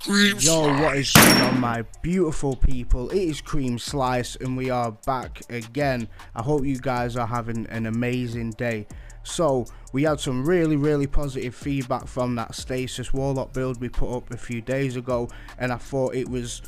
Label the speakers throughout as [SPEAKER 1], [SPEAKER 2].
[SPEAKER 1] Yo, what is going on, my beautiful people? It is Creamslice and we are back again. I hope you guys are having an amazing day. So we had some really positive feedback from that stasis warlock build we put up a few days ago, and I thought it was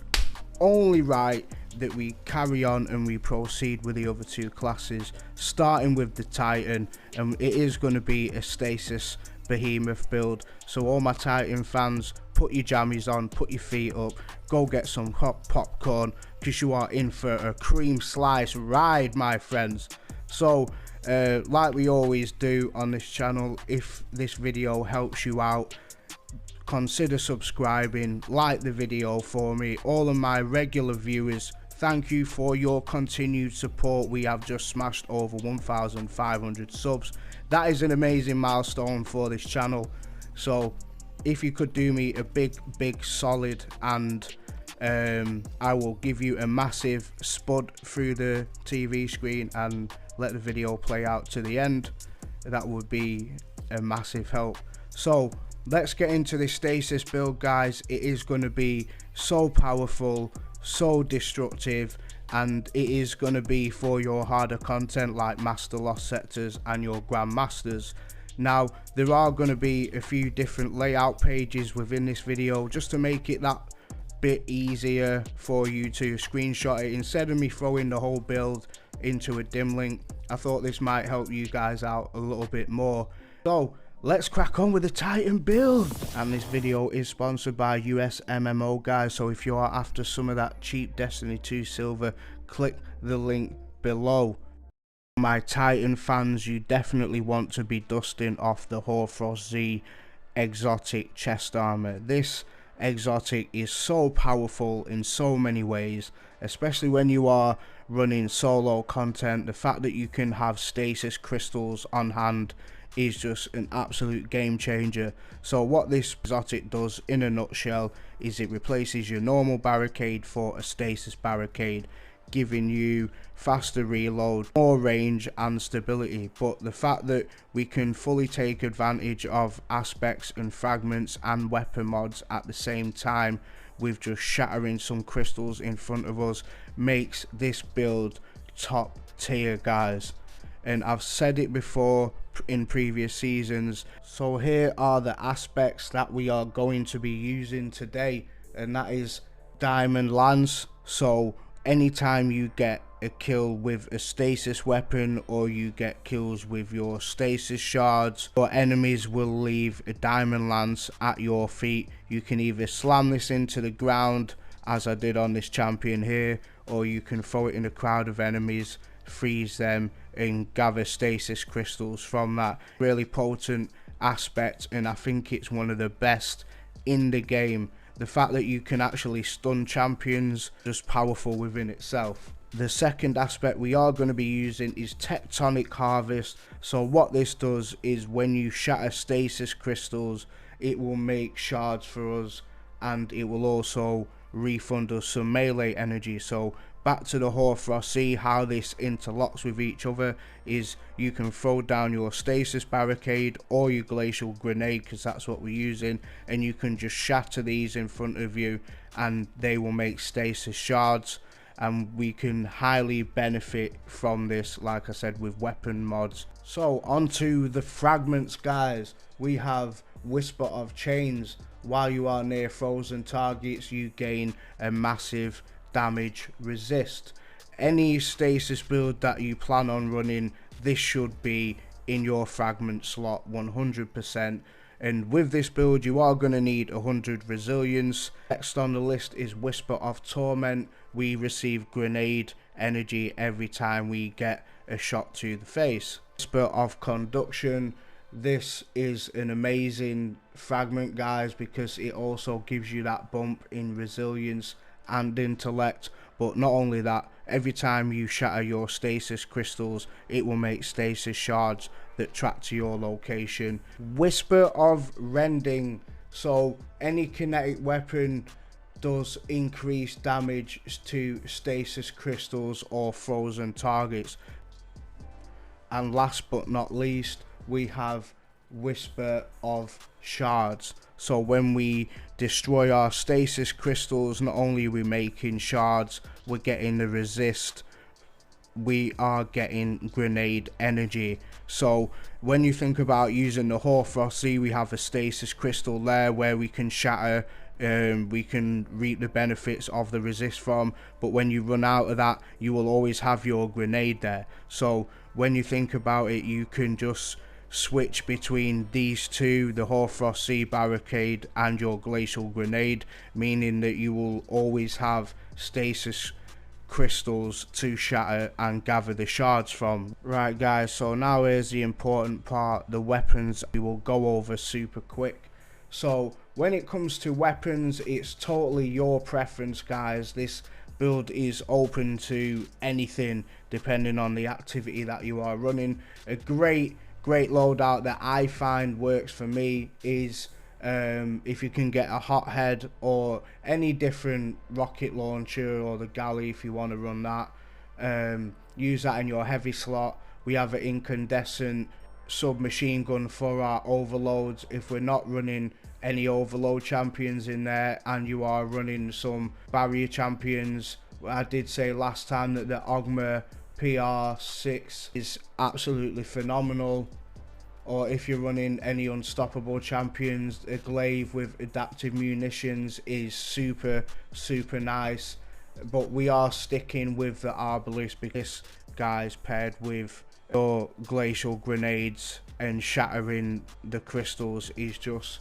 [SPEAKER 1] only right that we carry on and we proceed with the other two classes, starting with the Titan. And it is going to be a stasis behemoth build, so all my Titan fans, put your jammies on, put your feet up, go get some hot popcorn, because you are in for a cream slice ride, my friends. So like we always do on this channel, if this video helps you out, consider subscribing, like the video for me. All of my regular viewers, thank you for your continued support. We have just smashed over 1,500 subs. That is an amazing milestone for this channel. So if you could do me a big solid, and I will give you a massive spud through the TV screen and let the video play out to the end, that would be a massive help. So let's get into this stasis build, guys. It is going to be so powerful, so destructive, and it is going to be for your harder content like master lost sectors and your grandmasters. Now there are going to be a few different layout pages within this video, just to make it that bit easier for you to screenshot it instead of me throwing the whole build into a dim link. I thought this might help you guys out a little bit more. So let's crack on with the Titan build. And this video is sponsored by US MMO, guys, so if you are after some of that cheap Destiny 2 silver, click the link below. My Titan fans, you definitely want to be dusting off the Hoarfrost Z exotic chest armor. This exotic is so powerful in so many ways, especially when you are running solo content. The fact that you can have stasis crystals on hand is just an absolute game changer. So what this exotic does in a nutshell is it replaces your normal barricade for a stasis barricade, giving you faster reload, more range and stability. But the fact that we can fully take advantage of aspects and fragments and weapon mods at the same time with just shattering some crystals in front of us makes this build top tier, guys. And I've said it before in previous seasons. So here are the aspects that we are going to be using today, and that is diamond lance. So anytime you get a kill with a stasis weapon, or you get kills with your stasis shards, your enemies will leave a diamond lance at your feet. You can either slam this into the ground, as I did on this champion here, or you can throw it in a crowd of enemies, freeze them, and gather stasis crystals from that. Really potent aspect, and I think it's one of the best in the game. The fact that you can actually stun champions, just powerful within itself. The second aspect we are going to be using is tectonic harvest. So what this does is when you shatter stasis crystals, it will make shards for us, and it will also refund us some melee energy. So back to the Hoarfrost, see how this interlocks with each other is you can throw down your stasis barricade or your glacial grenade, because that's what we're using, and you can just shatter these in front of you and they will make stasis shards. And we can highly benefit from this, like I said, with weapon mods. So onto the fragments, guys. We have Whisper of Chains. While you are near frozen targets, you gain a massive damage resist. Any stasis build that you plan on running, this should be in your fragment slot 100%. And with this build you are going to need 100 resilience. Next on the list is Whisper of Torment. We receive grenade energy every time we get a shot to the face. Whisper of Conduction. This is an amazing fragment, guys, because it also gives you that bump in resilience and intellect. But not only that, every time you shatter your stasis crystals, it will make stasis shards that track to your location. Whisper of Rending. So any kinetic weapon does increase damage to stasis crystals or frozen targets. And last but not least, we have whisper of shards. So when we destroy our stasis crystals, not only are we making shards, we're getting the resist, we are getting grenade energy. So when you think about using the Hoarfrost, see, we have a stasis crystal there where we can shatter, we can reap the benefits of the resist from, but when you run out of that, you will always have your grenade there. So when you think about it, you can just switch between these two, the Hoarfrost Sea Barricade and your Glacial Grenade, meaning that you will always have stasis crystals to shatter and gather the shards from. Right guys, so now here's the important part, the weapons. We will go over super quick. So when it comes to weapons, it's totally your preference guys. This build is open to anything depending on the activity that you are running. A great loadout that I find works for me is if you can get a hothead or any different rocket launcher, or the galley if you want to run that, use that in your heavy slot. We have an incandescent submachine gun for our overloads. If we're not running any overload champions in there and you are running some barrier champions, I did say last time that the Ogma PR6 is absolutely phenomenal. Or if you're running any unstoppable champions, a glaive with adaptive munitions is super nice. But we are sticking with the Arbalist because guys, paired with your glacial grenades and shattering the crystals, is just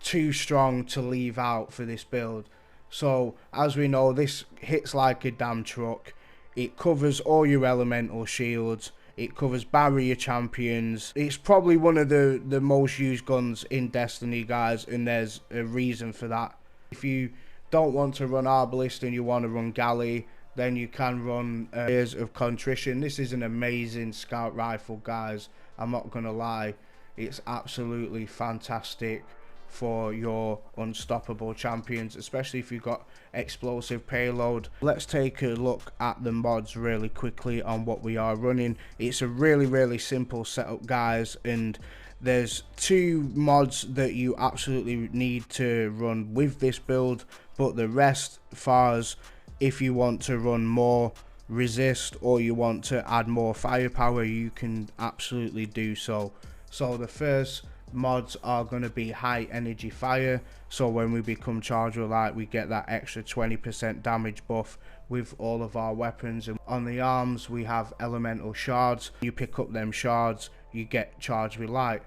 [SPEAKER 1] too strong to leave out for this build. So as we know, this hits like a damn truck. It covers all your elemental shields, it covers barrier champions. It's probably one of the most used guns in Destiny guys, and there's a reason for that. If you don't want to run Arbalist and you want to run Galley, then you can run Years of Contrition. This is an amazing scout rifle guys, I'm not gonna lie. It's absolutely fantastic for your unstoppable champions, especially if you've got explosive payload. Let's take a look at the mods really quickly on what we are running. It's a really simple setup guys, and there's two mods that you absolutely need to run with this build, but the rest, far as if you want to run more resist or you want to add more firepower, you can absolutely do so. So the first mods are going to be high energy fire. So when we become charged with light, we get that extra 20% damage buff with all of our weapons. And on the arms, we have elemental shards. You pick up them shards, you get charged with light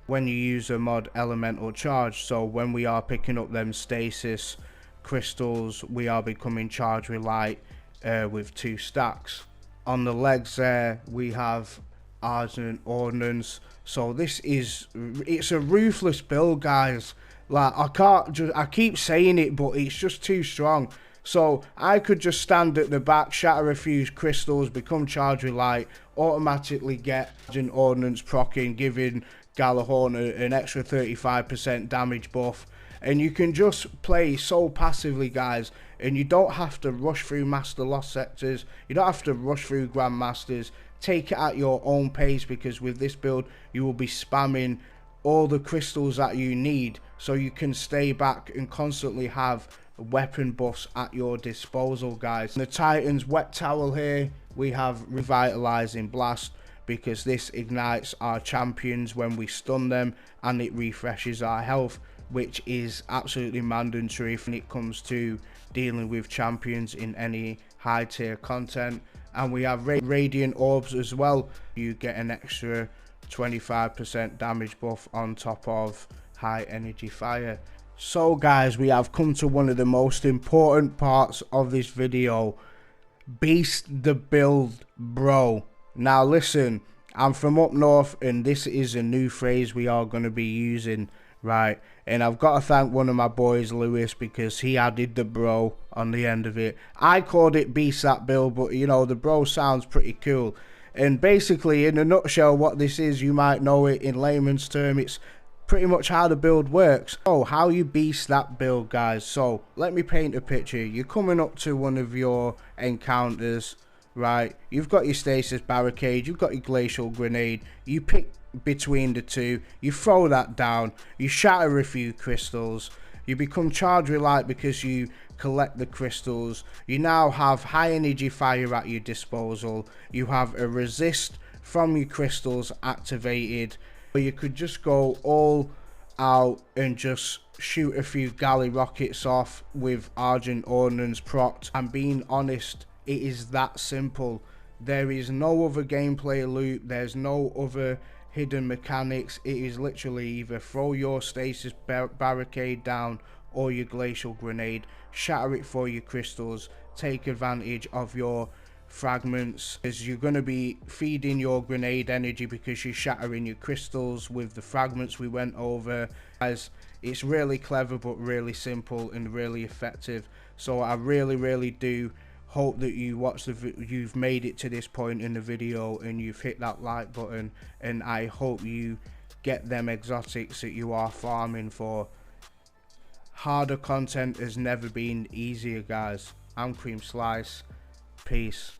[SPEAKER 1] when you use a mod elemental charge. So when we are picking up them stasis crystals, we are becoming charged with light with 2 stacks. On the legs there, we have ardent ordnance. So this is, it's a ruthless build guys. Like I keep saying it, but it's just too strong. So I could just stand at the back, shatter a few crystals, become charged with light, automatically get an ordnance proccing, giving Galahorn an extra 35% damage buff, and you can just play so passively guys, and you don't have to rush through master lost sectors, you don't have to rush through grandmasters. Take it at your own pace, because with this build you will be spamming all the crystals that you need, so you can stay back and constantly have weapon buffs at your disposal guys. In the Titan's wet towel here, we have revitalizing blast, because this ignites our champions when we stun them and it refreshes our health, which is absolutely mandatory when it comes to dealing with champions in any high tier content. And we have radiant orbs as well. You get an extra 25% damage buff on top of high energy fire. So guys, we have come to one of the most important parts of this video. Beast the build, bro. Now listen, I'm from up north and this is a new phrase we are going to be using, right? And I've got to thank one of my boys, Lewis, because he added the bro on the end of it. I called it Beast That Build, but you know, the bro sounds pretty cool. And basically, in a nutshell, what this is, you might know it in layman's term, it's pretty much how the build works. Oh, how you beast that build, guys. So let me paint a picture. You're coming up to one of your encounters, right? You've got your stasis barricade, you've got your glacial grenade, you pick between the two, you throw that down, you shatter a few crystals, you become charged with light because you collect the crystals. You now have high energy fire at your disposal, you have a resist from your crystals activated, or you could just go all out and just shoot a few galley rockets off with Argent Ordnance procced. And being honest, it is that simple. There is no other gameplay loop, there's no other hidden mechanics. It is literally either throw your stasis barricade down or your glacial grenade, shatter it for your crystals, take advantage of your fragments, as you're going to be feeding your grenade energy because you're shattering your crystals with the fragments we went over. As it's really clever but really simple and really effective. So I really do hope that you've made it to this point in the video and you've hit that like button, and I hope you get them exotics that you are farming for. Harder content has never been easier, guys. I'm creamslice. Peace.